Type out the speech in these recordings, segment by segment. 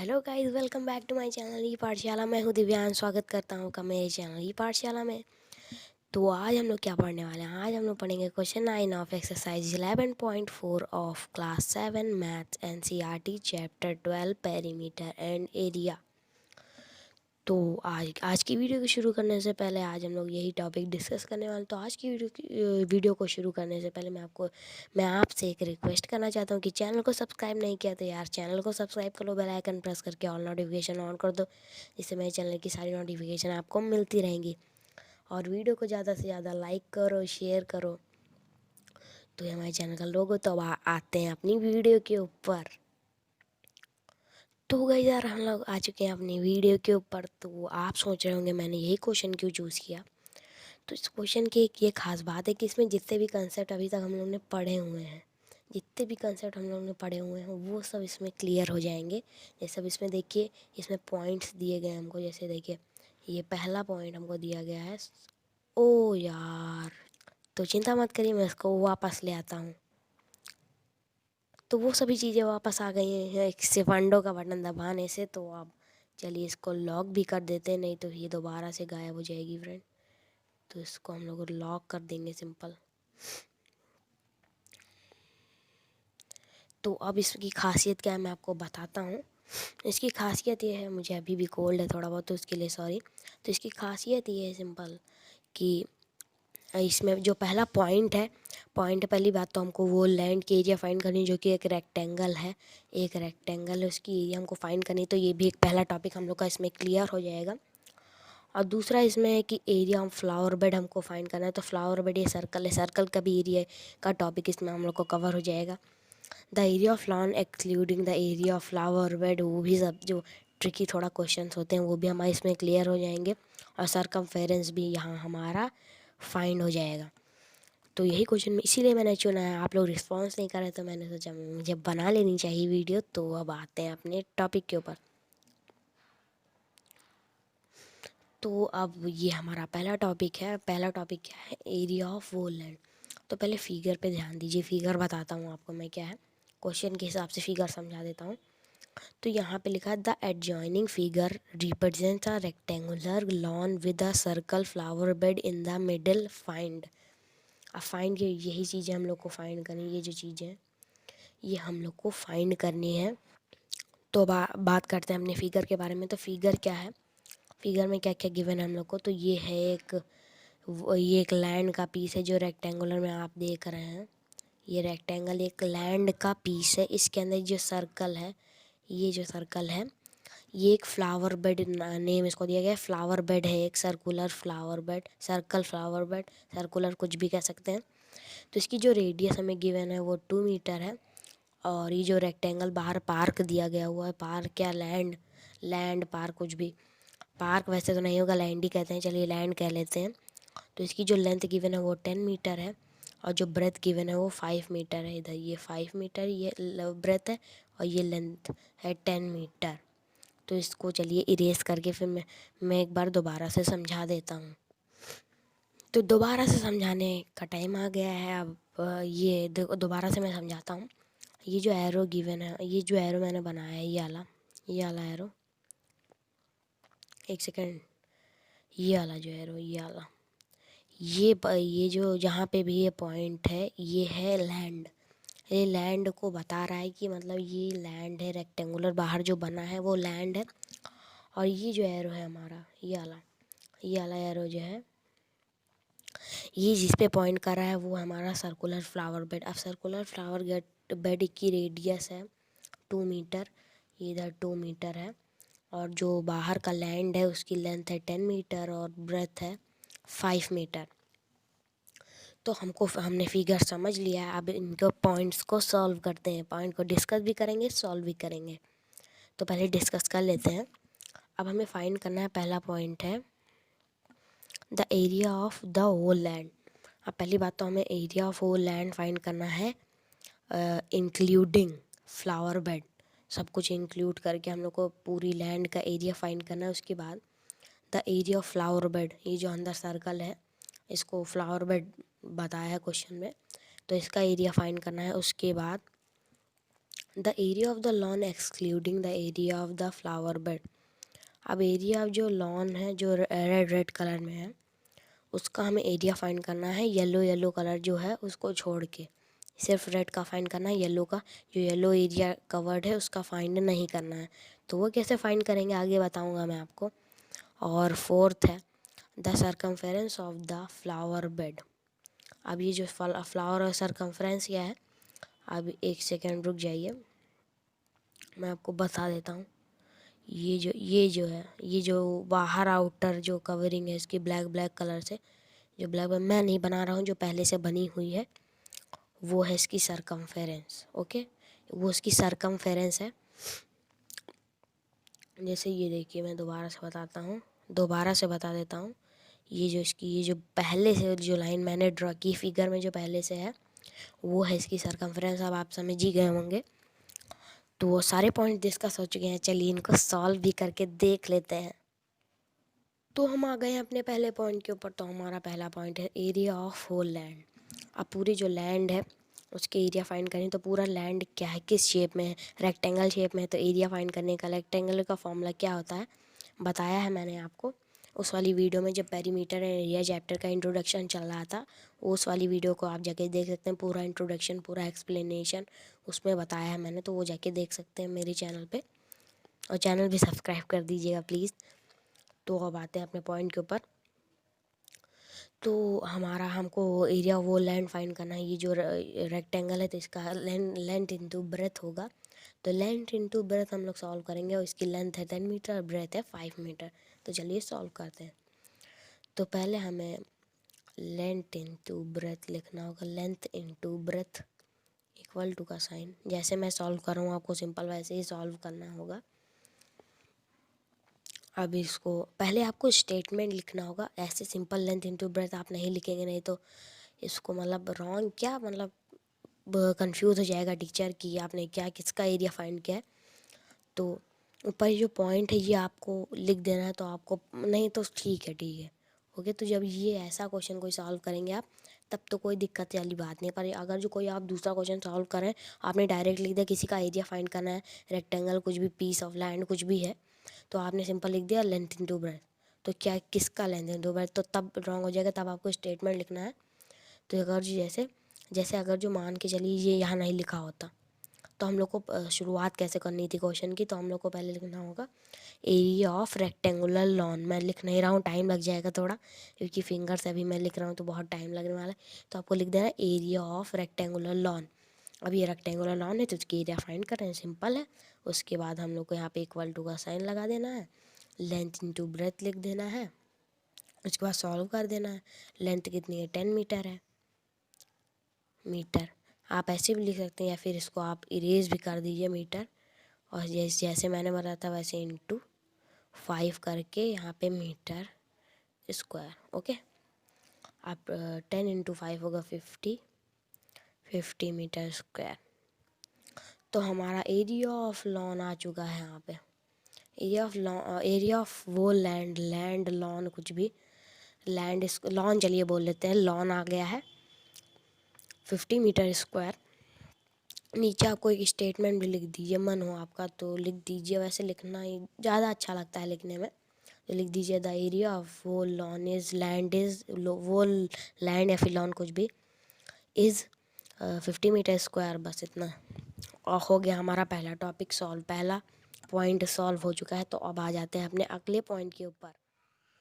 Hello guys, welcome back to my channel e Pathshala. मैं हूँ दिव्यांश, स्वागत करता हूँ का मेरे चैनल ई पाठशाला में। तो आज हम लोग क्या पढ़ने वाले हैं? आज हम लोग पढ़ेंगे question 9 of exercise 11.4 of class 7 maths NCERT chapter 12 perimeter and area. तो आज की वीडियो को शुरू करने से पहले आज हम लोग यही टॉपिक डिस्कस करने वाले। तो आज की वीडियो को शुरू करने से पहले मैं आपसे एक रिक्वेस्ट करना चाहता हूँ कि चैनल को सब्सक्राइब नहीं किया तो यार चैनल को सब्सक्राइब कर लो, बेल आइकन प्रेस करके ऑल नोटिफिकेशन ऑन कर दो, जिससे मेरे चैनल की सारी नोटिफिकेशन आपको मिलती रहेंगी। और वीडियो को ज़्यादा से ज़्यादा लाइक करो, शेयर करो। तो ये हमारे चैनल का लोगो। तो अब आते हैं अपनी वीडियो के ऊपर। तो गाइस यार, हम लोग आ चुके हैं अपनी वीडियो के ऊपर। तो आप सोच रहे होंगे मैंने यही क्वेश्चन क्यों चूज़ किया। तो इस क्वेश्चन की एक ये खास बात है कि इसमें जितने भी कंसेप्ट अभी तक हम लोग ने पढ़े हुए हैं, जितने भी कंसेप्ट हम लोग ने पढ़े हुए हैं वो सब इसमें क्लियर हो जाएंगे। ये सब इसमें देखिए, इसमें पॉइंट्स दिए गए हमको। जैसे देखिए, ये पहला पॉइंट हमको दिया गया है। ओ यार, तो चिंता मत करिए, मैं इसको वापस ले आता हूँ। तो वो सभी चीज़ें वापस आ गई हैं एक सिफंडो का बटन दबाने से। तो अब चलिए इसको लॉक भी कर देते हैं, नहीं तो ये दोबारा से गायब हो जाएगी फ्रेंड। तो इसको हम लोग लॉक कर देंगे सिंपल। तो अब इसकी खासियत क्या है मैं आपको बताता हूँ। इसकी खासियत ये है, मुझे अभी भी कोल्ड है थोड़ा बहुत, तो उसके लिए सॉरी। तो इसकी खासियत ये है सिंपल कि इसमें जो पहला पॉइंट है, पहली बात तो हमको वो लैंड की एरिया फाइंड करनी, जो कि एक रेक्टेंगल है। उसकी एरिया हमको फाइंड करनी। तो ये भी एक पहला टॉपिक हम लोग का इसमें क्लियर हो जाएगा। और दूसरा इसमें है कि एरिया ऑफ फ्लावर बेड हमको फाइंड करना है। तो फ्लावर बेड ये सर्कल है, सर्कल का भी एरिया का टॉपिक इसमें हम लोग को कवर हो जाएगा। The area of lawn excluding the area of flower bed, वो भी सब जो ट्रिकी थोड़ा क्वेश्चंस होते हैं वो भी हमारे इसमें क्लियर हो जाएंगे। और सरकमफेरेंस भी यहाँ हमारा फाइंड हो जाएगा। तो यही क्वेश्चन इसीलिए मैंने चुना है। आप लोग रिस्पॉन्स नहीं कर रहे तो मैंने सोचा मुझे बना लेनी चाहिए वीडियो। तो अब आते हैं अपने टॉपिक के ऊपर। तो अब ये हमारा पहला टॉपिक है। पहला टॉपिक क्या है? एरिया ऑफ वो लैंड। तो पहले फिगर पे ध्यान दीजिए। फिगर बताता हूँ आपको मैं क्या है, क्वेश्चन के हिसाब से फिगर समझा देता हूँ। तो यहाँ पे लिखा है the adjoining figure represents a rectangular lawn with a circle flower bed in the middle. Find. अब फाइंड, यही चीज़ें हम लोग को फाइंड करनी। ये जो चीज़ें ये हम लोग को फाइंड करनी है। तो बात करते हैं अपने फिगर के बारे में। तो फिगर क्या है, फिगर में क्या क्या गिवन है हम लोग को। तो ये है ये एक लैंड का पीस है जो रेक्टेंगुलर में आप देख रहे हैं। ये रेक्टेंगल एक लैंड का पीस है। इसके अंदर जो सर्कल है, ये जो सर्कल है ये एक फ्लावर बेड नेम इसको दिया गया है। फ्लावर बेड है, एक circular flower bed, circle flower bed, circular कुछ भी कह सकते हैं। तो इसकी जो रेडियस हमें गिवन है वो 2 मीटर है। और ये जो रेक्टेंगल बाहर पार्क दिया गया हुआ है, पार्क क्या, लैंड, लैंड पार्क कुछ भी, पार्क वैसे तो नहीं होगा, लैंड ही कहते हैं, चलिए लैंड कह लेते हैं। तो इसकी जो लेंथ गिवन है वो 10 मीटर है। और जो ब्रेथ गिवन है वो 5 मीटर है। इधर ये 5 मीटर ये ब्रेथ है और ये लेंथ है 10 मीटर। तो इसको चलिए इरेज करके फिर मैं एक बार दोबारा से समझा देता हूँ। तो दोबारा से समझाने का टाइम आ गया है। अब ये दोबारा से मैं समझाता हूँ। ये जो एरो गिवन है, ये जो एरो मैंने बनाया है, ये वाला एरो, एक सेकेंड, ये वाला जो एरो, ये जो जहाँ पे भी ये पॉइंट है ये है लैंड। ये लैंड को बता रहा है कि मतलब ये लैंड है, रेक्टेंगुलर बाहर जो बना है वो लैंड है। और ये जो एरो है हमारा, ये वाला एरो जो है, ये जिस पे पॉइंट कर रहा है वो हमारा सर्कुलर फ्लावर बेड। अब सर्कुलर फ्लावर बेड की रेडियस है 2 मीटर, ये इधर 2 मीटर है। और जो बाहर का लैंड है उसकी लेंथ है 10 मीटर और ब्रेथ है 5 मीटर। तो हमने फिगर समझ लिया है। अब इनको पॉइंट्स को सॉल्व करते हैं, पॉइंट को डिस्कस भी करेंगे, सॉल्व भी करेंगे। तो पहले डिस्कस कर लेते हैं। अब हमें फाइंड करना है, पहला पॉइंट है the area of the whole land. अब पहली बात तो हमें area of whole land find करना है इंक्लूडिंग फ्लावर बेड। सब कुछ इंक्लूड करके हम लोग को पूरी लैंड का एरिया फाइंड करना है। उसके बाद the area of flower bed, ये जो अंदर सर्कल है इसको फ्लावर बेड बताया है क्वेश्चन में, तो इसका एरिया फाइंड करना है। उसके बाद the area of the lawn excluding the area of the flower bed. अब एरिया जो लॉन है जो रेड रेड कलर में है उसका हमें एरिया फाइंड करना है, येलो येलो कलर जो है उसको छोड़ के। सिर्फ रेड का फाइंड करना है, येलो का जो येलो एरिया कवर्ड है उसका फाइंड नहीं करना है। तो वो कैसे फाइंड करेंगे आगे बताऊंगा मैं आपको। और फोर्थ है the circumference of the flower bed. अब ये जो फ्लावर और सरकमफेरेंस क्या है, अब एक सेकेंड रुक जाइए, मैं आपको बता देता हूँ। ये जो है ये जो बाहर आउटर जो कवरिंग है इसकी ब्लैक ब्लैक कलर से, जो ब्लैक मैं नहीं बना रहा हूँ, जो पहले से बनी हुई है वो है इसकी सरकमफेरेंस। ओके, वो इसकी सरकमफेरेंस है। जैसे ये देखिए, मैं दोबारा से बता देता हूँ। ये जो पहले से जो लाइन मैंने ड्रॉ की फिगर में जो पहले से है वो है इसकी सरकमफेरेंस। अब आप समझ ही गए होंगे। तो वो सारे पॉइंट डिस्कस हो चुके हैं, चलिए इनको सॉल्व भी करके देख लेते हैं। तो हम आ गए हैं अपने पहले पॉइंट के ऊपर। तो हमारा पहला पॉइंट है एरिया ऑफ होल लैंड। अब पूरी जो लैंड है उसके एरिया फाइंड करें। तो पूरा लैंड क्या है, किस शेप में है, रेक्टेंगल शेप में है। तो एरिया फाइंड करने का रेक्टेंगल का फॉर्मूला क्या होता है बताया है मैंने आपको उस वाली वीडियो में, जब पेरीमीटर एंड एरिया चैप्टर का इंट्रोडक्शन चल रहा था। उस वाली वीडियो को आप जाके देख सकते हैं, पूरा इंट्रोडक्शन पूरा एक्सप्लेनेशन उसमें बताया है मैंने। तो वो जाके देख सकते हैं मेरे चैनल पे, और चैनल भी सब्सक्राइब कर दीजिएगा प्लीज़। तो अब आते हैं अपने पॉइंट के ऊपर। तो हमको एरिया वो लैंड फाइंड करना है। ये जो रेक्टेंगल है तो इसका लेंथ इंटू ब्रेथ होगा। तो लेंथ इंटू ब्रेथ हम लोग सॉल्व करेंगे, और इसकी लेंथ है 10 मीटर, ब्रेथ है 5 मीटर। तो चलिए सॉल्व करते हैं। तो पहले हमें लेंथ इंटू ब्रेथ लिखना होगा। Length into breadth equal to का साइन, जैसे मैं सॉल्व कर रहा हूँ आपको सिंपल वैसे ही सॉल्व करना होगा। अब इसको पहले आपको स्टेटमेंट लिखना होगा। ऐसे सिंपल लेंथ इंटू ब्रेथ आप नहीं लिखेंगे, नहीं तो इसको मतलब रॉन्ग क्या मतलब कंफ्यूज हो जाएगा टीचर कि आपने क्या किसका एरिया फाइंड किया है। तो ऊपर जो पॉइंट है ये आपको लिख देना है। तो आपको नहीं तो ठीक है ओके। तो जब ये ऐसा क्वेश्चन कोई सॉल्व करेंगे आप, तब तो कोई दिक्कत वाली बात नहीं। पर अगर जो कोई आप दूसरा क्वेश्चन सॉल्व करें, आपने डायरेक्ट लिख दिया किसी का एरिया फाइंड करना है, रेक्टेंगल कुछ भी, पीस ऑफ लैंड कुछ भी है, तो आपने सिंपल लिख दिया लेंथ इंटू ब्रेथ। तो क्या किसका लेंथ इंटू ब्रेथ, तो तब रॉन्ग हो जाएगा। तब आपको स्टेटमेंट लिखना है। तो अगर जो जैसे जैसे अगर जो मान के चलिए ये यहाँ नहीं लिखा होता, तो हम लोग को शुरुआत कैसे करनी थी क्वेश्चन की। तो हम लोग को पहले लिखना होगा एरिया ऑफ रेक्टेंगुलर लॉन। मैं लिख नहीं रहा हूँ, टाइम लग जाएगा थोड़ा, क्योंकि फिंगर से अभी मैं लिख रहा हूँ तो बहुत टाइम लगने वाला है। तो आपको लिख देना एरिया ऑफ रेक्टेंगुलर लॉन। अब ये रेक्टेंगुलर लॉन है तो उसकी एरिया फाइंड कर रहे हैं, सिंपल है। उसके बाद हम लोग को यहाँ पे इक्वल टू का साइन लगा देना है, लेंथ इंटू ब्रेथ लिख देना है, उसके बाद सॉल्व कर देना है। लेंथ कितनी है, 10 मीटर है, मीटर आप ऐसे भी लिख सकते हैं, या फिर इसको आप इरेज भी कर दीजिए मीटर। और जैसे मैंने बताया था वैसे इंटू 5 करके यहाँ पे मीटर स्क्वायर। ओके, आप 10 इंटू 5 होगा 50 मीटर स्क्वायर। तो हमारा एरिया ऑफ लॉन आ चुका है यहाँ पे। एरिया ऑफ वो लैंड लॉन कुछ भी, लैंड लॉन चलिए बोल लेते हैं, लॉन आ गया है 50 मीटर स्क्वायर। नीचे आपको एक स्टेटमेंट भी लिख दीजिए, मन हो आपका तो लिख दीजिए, वैसे लिखना ही ज़्यादा अच्छा लगता है लिखने में। तो लिख दीजिए द एरिया ऑफ वो लॉन इज़ लैंड इज़ वो लैंड या फिर लॉन कुछ भी इज़ 50 मीटर स्क्वायर। बस इतना और हो गया हमारा पहला टॉपिक सॉल्व, पहला पॉइंट सॉल्व हो चुका है। तो अब आ जाते हैं अपने अगले पॉइंट के ऊपर।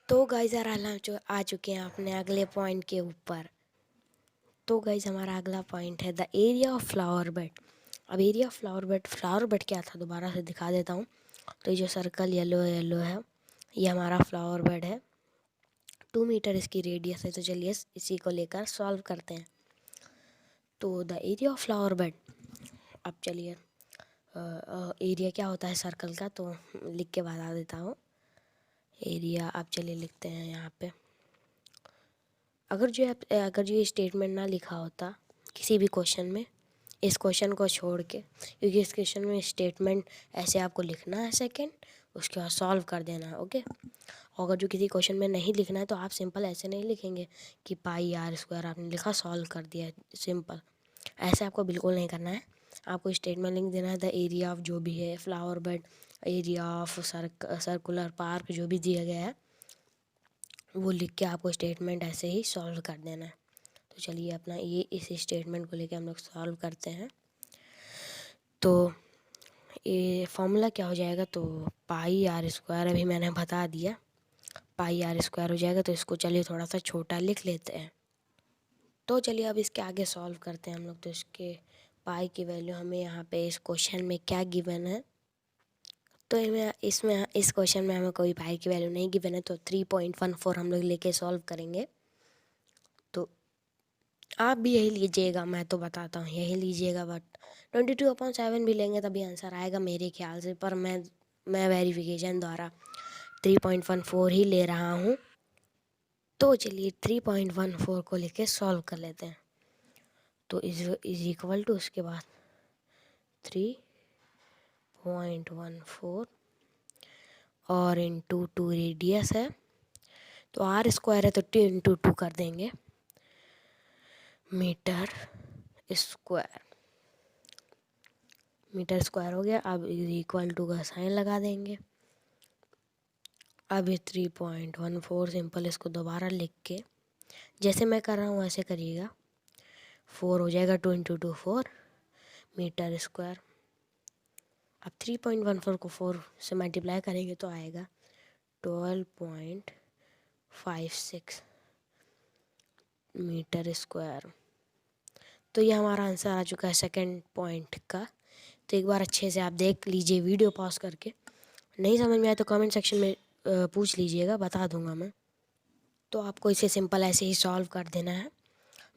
तो गाइस यार आ चुके हैं अपने अगले पॉइंट के ऊपर। तो गाइस हमारा अगला पॉइंट है the area of flower bed. अब एरिया ऑफ फ्लावर बेड क्या था दोबारा से दिखा देता हूँ। तो ये जो सर्कल येलो येलो है ये हमारा फ्लावर बेड है, 2 मीटर इसकी रेडियस है। तो चलिए इसी को लेकर सॉल्व करते हैं। तो the area of flower bed, अब चलिए एरिया क्या होता है सर्कल का तो लिख के बता देता हूँ। एरिया अब चलिए लिखते हैं यहाँ पे। अगर जो ये स्टेटमेंट ना लिखा होता किसी भी क्वेश्चन में, इस क्वेश्चन को छोड़ के, क्योंकि इस क्वेश्चन में स्टेटमेंट ऐसे आपको लिखना है सेकंड, उसके बाद सॉल्व कर देना है। ओके, और अगर जो किसी क्वेश्चन में नहीं लिखना है तो आप सिंपल ऐसे नहीं लिखेंगे कि पाई आर स्क्वायर आपने लिखा सॉल्व कर दिया, सिंपल ऐसे आपको बिल्कुल नहीं करना है। आपको स्टेटमेंट लिख देना है द एरिया ऑफ जो भी है flower bed, area of circular park जो भी दिया गया है वो लिख के आपको स्टेटमेंट ऐसे ही सॉल्व कर देना है। तो चलिए अपना ये इस स्टेटमेंट को लेके हम लोग सॉल्व करते हैं। तो ये फॉर्मूला क्या हो जाएगा, तो पाई आर स्क्वायर अभी मैंने बता दिया, पाई आर स्क्वायर हो जाएगा। तो इसको चलिए थोड़ा सा छोटा लिख लेते हैं। तो चलिए अब इसके आगे सॉल्व करते हैं हम लोग। तो इसके पाई की वैल्यू हमें यहाँ पे इस क्वेश्चन में क्या गिवन है, तो इसमें इस क्वेश्चन में हमें कोई पाई की वैल्यू नहीं गिवन है, तो 3.14 हम लोग लेके सॉल्व करेंगे। तो आप भी यही लीजिएगा, मैं तो बताता हूँ यही लीजिएगा, बट 22/7 भी लेंगे तभी आंसर आएगा मेरे ख्याल से, पर मैं वेरिफिकेशन द्वारा 3.14 ही ले रहा हूँ। तो चलिए 3.14 को लेके सॉल्व कर लेते हैं। तो इज इक्वल टू उसके बाद 3.14 और इंटू 2 रेडियस है, तो आर स्क्वायर है तो 2 इंटू 2 कर देंगे मीटर स्क्वायर। मीटर स्क्वायर हो गया। अब इक्वल टू का साइन लगा देंगे। अब ये 3.14 सिंपल इसको दोबारा लिख के जैसे मैं कर रहा हूँ वैसे करिएगा। 4 हो जाएगा, 2 इंटू 2 4 मीटर स्क्वायर। अब 3.14 को 4 से मल्टीप्लाई करेंगे तो आएगा 12.56 मीटर स्क्वायर। तो ये हमारा आंसर आ चुका है सेकंड पॉइंट का। तो एक बार अच्छे से आप देख लीजिए वीडियो पॉज करके, नहीं समझ में आए तो कमेंट सेक्शन में पूछ लीजिएगा, बता दूंगा मैं। तो आपको इसे सिंपल ऐसे ही सॉल्व कर देना है।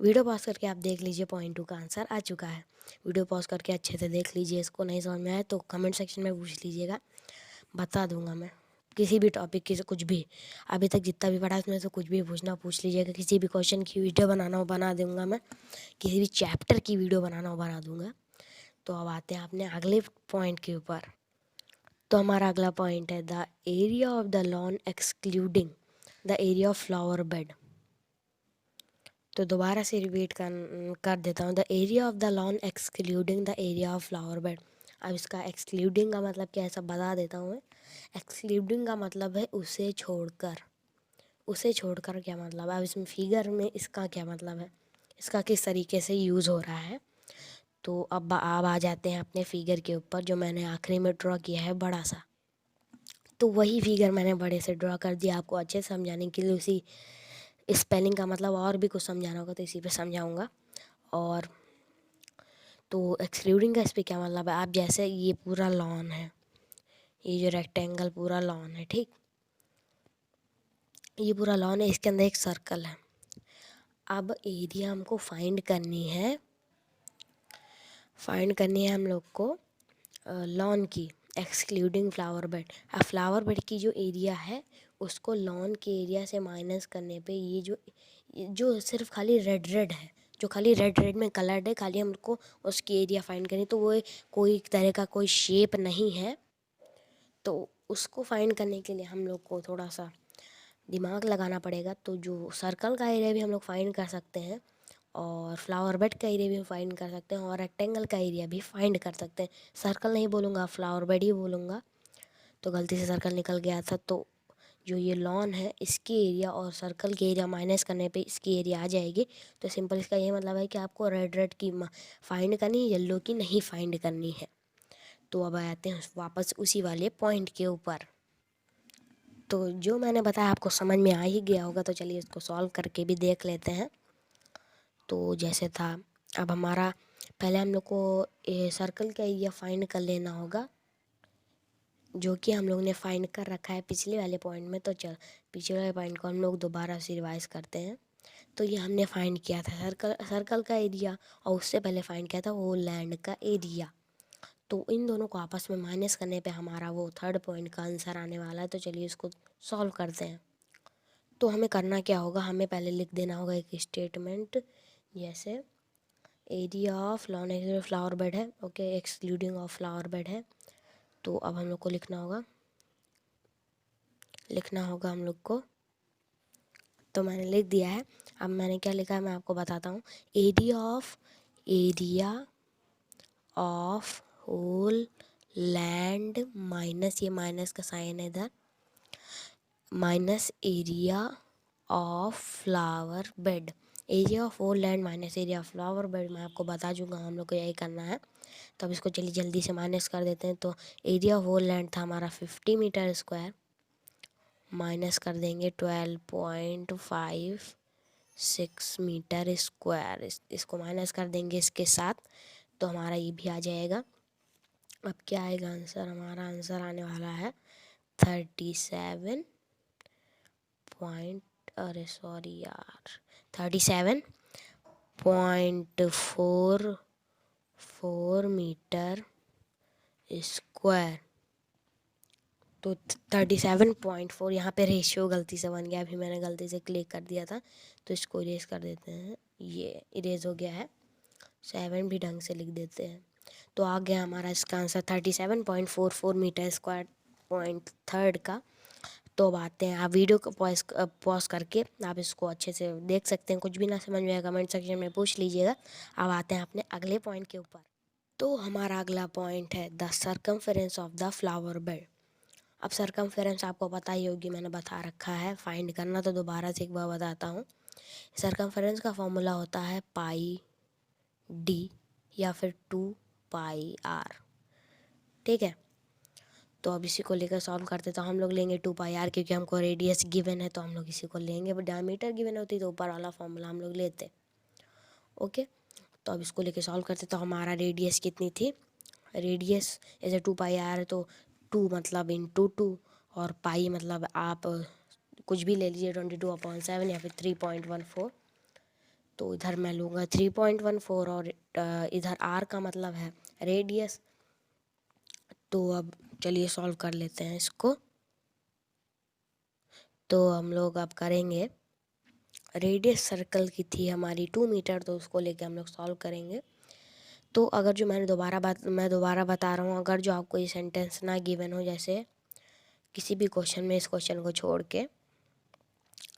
वीडियो पॉज करके आप देख लीजिए, पॉइंट 2 का आंसर आ चुका है। वीडियो पॉज करके अच्छे से देख लीजिए, इसको नहीं समझ में आए तो कमेंट सेक्शन में पूछ लीजिएगा, बता दूंगा मैं। किसी भी टॉपिक की कुछ भी अभी तक जितना भी पढ़ा उसमें से कुछ भी पूछना पूछ लीजिएगा। किसी भी क्वेश्चन की वीडियो बनाना हो बना दूंगा मैं, किसी भी चैप्टर की वीडियो बनाना हो बना दूंगा। तो अब आते हैं अपने अगले पॉइंट के ऊपर। तो हमारा अगला पॉइंट है the area of the lawn excluding the area of flower bed. तो दोबारा से रिपीट कर देता हूँ, the area of the lawn excluding the area of flower bed. अब इसका एक्सक्लूडिंग का मतलब क्या है सब बता देता हूँ मैं। एक्सक्लूडिंग का मतलब है उसे छोड़कर। उसे छोड़कर क्या मतलब है, अब इसमें फिगर में इसका क्या मतलब है, इसका किस तरीके से यूज़ हो रहा है। तो अब आ जाते हैं अपने फिगर के ऊपर जो मैंने आखिरी में ड्रॉ किया है बड़ा सा। तो वही फिगर मैंने बड़े से ड्रॉ कर दिया आपको अच्छे से समझाने के लिए। उसी स्पेलिंग का मतलब और भी कुछ समझाना होगा तो इसी पे समझाऊंगा। और तो एक्सक्लूडिंग का इस पर क्या मतलब है, आप जैसे ये पूरा लॉन है, ये जो रेक्टेंगल पूरा लॉन है, ठीक, ये पूरा लॉन है, इसके अंदर एक सर्कल है। अब एरिया हमको फाइंड करनी है हम लोग को लॉन की एक्सक्लूडिंग फ्लावर बेड। अब फ्लावर बेड की जो एरिया है उसको लॉन के एरिया से माइनस करने पे ये जो सिर्फ खाली रेड रेड है, जो खाली रेड रेड में कलर्ड है, खाली हमको उसकी एरिया फाइंड करनी। तो वो कोई तरह का कोई शेप नहीं है, तो उसको फाइंड करने के लिए हम लोग को थोड़ा सा दिमाग लगाना पड़ेगा। तो जो सर्कल का एरिया भी हम लोग फाइंड कर सकते हैं और फ्लावर बेड का एरिया भी फाइंड कर सकते हैं और रेक्टेंगल का एरिया भी फाइंड कर सकते हैं। सर्कल नहीं बोलूँगा, फ्लावर बेड ही बोलूँगा, तो गलती से सर्कल निकल गया था। तो जो ये लॉन है इसकी एरिया और सर्कल के एरिया माइनस करने पे इसकी एरिया आ जाएगी। तो सिंपल इसका ये मतलब है कि आपको रेड रेड की फाइंड करनी है, येलो की नहीं फाइंड करनी है। तो अब आते हैं वापस उसी वाले पॉइंट के ऊपर। तो जो मैंने बताया आपको समझ में आ ही गया होगा, तो चलिए इसको सॉल्व करके भी देख लेते हैं। तो जैसे था, अब हमारा पहले हम लोग को सर्कल का एरिया फाइंड कर लेना होगा, जो कि हम लोग ने फाइंड कर रखा है पिछले वाले पॉइंट में। तो चल पिछले वाले पॉइंट को हम लोग दोबारा से रिवाइज करते हैं। तो ये हमने फाइंड किया था सर्कल का एरिया, और उससे पहले फाइंड किया था वो लैंड का एरिया। तो इन दोनों को आपस में माइनस करने पे हमारा वो थर्ड पॉइंट का आंसर आने वाला है। तो चलिए इसको सॉल्व करते हैं। तो हमें करना क्या होगा, हमें पहले लिख देना होगा एक स्टेटमेंट, जैसे area of lawn flower bed है, okay, excluding of flower bed है। तो अब हम लोग को लिखना होगा हम लोग को। तो मैंने लिख दिया है। अब मैंने क्या लिखा है मैं आपको बताता हूँ। Area of whole land minus, ये माइनस का साइन है इधर, minus area of flower bed. Area of whole land minus area of flower bed मैं आपको बता चुका हूँ, हम लोग को यही करना है। तो अब इसको चलिए जल्दी से माइनस कर देते हैं। तो एरिया ऑफ होल लैंड था हमारा 50 मीटर स्क्वायर, माइनस कर देंगे 12.56 मीटर स्क्वायर, इसको माइनस कर देंगे इसके साथ, तो हमारा ये भी आ जाएगा। अब क्या आएगा आंसर, हमारा आंसर आने वाला है 37 पॉइंट, अरे सॉरी यार, 37.44 मीटर स्क्वायर। तो 37.4, यहाँ पे रेशियो गलती से बन गया, अभी मैंने गलती से क्लिक कर दिया था, तो इसको इरेज कर देते हैं। ये इरेज हो गया है, 7 भी ढंग से लिख देते हैं। तो आ गया हमारा इसका answer 37.44 metre square point third का। तो अब आते हैं, आप वीडियो को पॉज करके आप इसको अच्छे से देख सकते हैं, कुछ भी ना समझ में आए कमेंट सेक्शन में पूछ लीजिएगा। अब आते हैं अपने अगले पॉइंट के ऊपर। तो हमारा अगला पॉइंट है the circumference of the flower bed. अब सर्कमफेरेंस आपको पता ही होगी, मैंने बता रखा है, फाइंड करना तो दोबारा से एक बार बताता हूँ। सर्कमफेरेंस का फॉर्मूला होता है पाई डी या फिर 2πr, ठीक है। तो अब इसी को लेकर सॉल्व करते, तो हम लोग लेंगे 2πr, क्योंकि हमको रेडियस गिवन है तो हम लोग इसी को लेंगे। डायमीटर गिवन होती तो ऊपर वाला फॉर्मूला हम लोग लेते, ओके। तो अब इसको लेके सॉल्व करते, तो हमारा रेडियस कितनी थी, रेडियस जैसे 2πr है तो 2 मतलब इंटू 2, और पाई मतलब आप कुछ भी ले लीजिए 22/7 या फिर 3.14। तो इधर मैं लूँगा 3.14 और इधर आर का मतलब है रेडियस। तो अब चलिए सॉल्व कर लेते हैं इसको। तो हम लोग अब करेंगे, रेडियस सर्कल की थी हमारी 2 मीटर, तो उसको लेके हम लोग सॉल्व करेंगे। तो अगर जो मैं दोबारा बता रहा हूँ, अगर जो आपको ये सेंटेंस ना गिवन हो, जैसे किसी भी क्वेश्चन में इस क्वेश्चन को छोड़ के,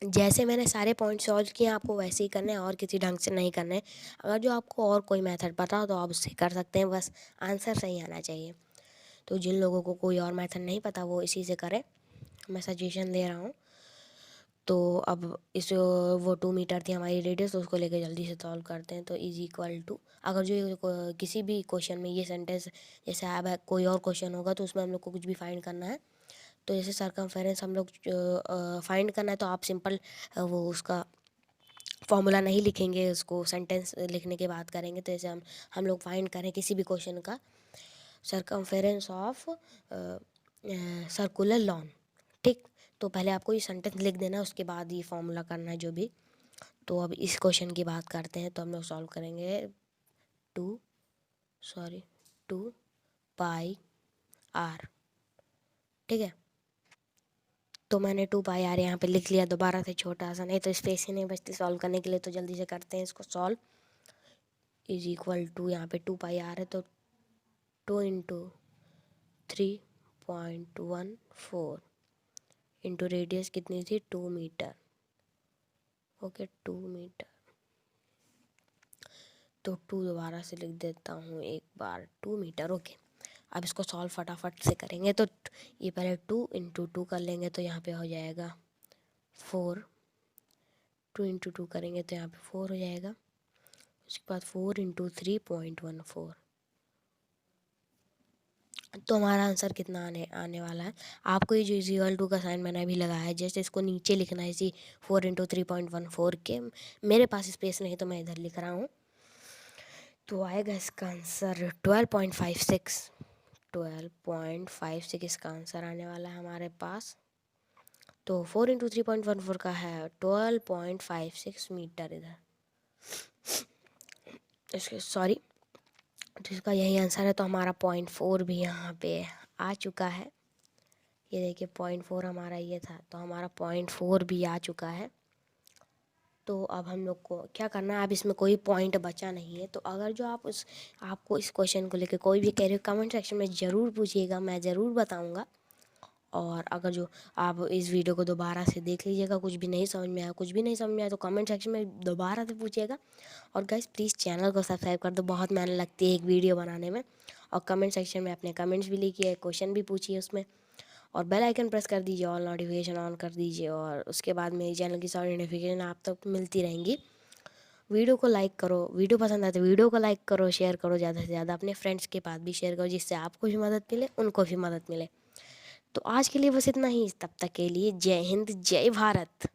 जैसे मैंने सारे पॉइंट सॉल्व किए आपको वैसे ही करना है और किसी ढंग से नहीं करना है। अगर जो आपको और कोई मेथड पता हो तो आप उससे कर सकते हैं, बस आंसर सही आना चाहिए। तो जिन लोगों को कोई और मेथड नहीं पता वो इसी से करें, मैं सजेशन दे रहा हूँ। तो अब इस वो 2 मीटर थी हमारी रेडियस, तो उसको लेकर जल्दी से सॉल्व करते हैं। तो इज इक्वल टू, अगर जो किसी भी क्वेश्चन में ये सेंटेंस, जैसे अब कोई और क्वेश्चन होगा तो उसमें हम लोग को कुछ भी फाइंड करना है, तो जैसे सर्कमफेरेंस हम लोग फाइंड करना है, तो आप सिंपल वो उसका फॉर्मूला नहीं लिखेंगे, उसको सेंटेंस लिखने के बाद करेंगे। तो जैसे हम लोग फाइंड करें किसी भी क्वेश्चन का सर्कमफेरेंस ऑफ सर्कुलर लॉन, ठीक। तो पहले आपको ये सेंटेंस लिख देना है, उसके बाद ये फॉर्मूला करना है जो भी। तो अब इस क्वेश्चन की बात करते हैं, तो हम लोग सॉल्व करेंगे 2πr, ठीक है। तो मैंने 2πr यहाँ पे लिख लिया दोबारा से, छोटा सा, नहीं तो स्पेस ही नहीं बचती सॉल्व करने के लिए। तो जल्दी से करते हैं इसको सॉल्व। इज इक्वल टू, यहाँ पे 2πr है तो 2 इंटू 3.14 इंटू रेडियस कितनी थी 2 मीटर, ओके 2 मीटर। तो 2 दोबारा से लिख देता हूँ एक बार, 2 मीटर, ओके। अब इसको सॉल्व फटाफट से करेंगे, तो ये पहले 2 इंटू 2 कर लेंगे, तो यहाँ पे हो जाएगा 4, 2 इंटू 2 करेंगे तो यहाँ पे 4 हो जाएगा। उसके बाद 4 इंटू 3.14, तो हमारा आंसर कितना आने वाला है। आपको ये जो इक्वल टू का साइन मैंने अभी लगाया है, जैसे इसको नीचे लिखना है इसी 4 इंटू 3.14 के। मेरे पास स्पेस नहीं तो मैं इधर लिख रहा हूँ। तो आएगा इसका आंसर 12.56 इसका आंसर आने वाला है हमारे पास। तो 4 इंटू 3.14 का है 12.56 मीटर इधर, इसके सॉरी, तो इसका यही आंसर है। तो हमारा 0.4 भी यहाँ पे आ चुका है, ये देखिए 0.4 हमारा ये था, तो हमारा 0.4 भी आ चुका है। तो अब हम लोग को क्या करना है, अब इसमें कोई पॉइंट बचा नहीं है। तो अगर जो आपको इस क्वेश्चन को लेकर कोई भी कह रहे हो, कमेंट सेक्शन में ज़रूर पूछिएगा, मैं ज़रूर बताऊंगा। और अगर जो आप इस वीडियो को दोबारा से देख लीजिएगा, कुछ भी नहीं समझ में आया तो कमेंट सेक्शन में दोबारा से पूछिएगा। और गाइस प्लीज़ चैनल को सब्सक्राइब कर दो, बहुत मेहनत लगती है एक वीडियो बनाने में। और कमेंट सेक्शन में अपने कमेंट्स भी लिखिए, क्वेश्चन भी पूछिए उसमें, और बेल आइकन प्रेस कर दीजिए, ऑल नोटिफिकेशन ऑन कर दीजिए, और उसके बाद मेरे चैनल की सारी नोटिफिकेशन आप तक मिलती रहेंगी। वीडियो को लाइक करो, वीडियो पसंद आए तो वीडियो को लाइक करो, शेयर करो, ज़्यादा से ज़्यादा अपने फ्रेंड्स के पास भी शेयर करो, जिससे आपको भी मदद मिले, उनको भी मदद मिले। तो आज के लिए बस इतना ही, तब तक के लिए जय हिंद, जय भारत।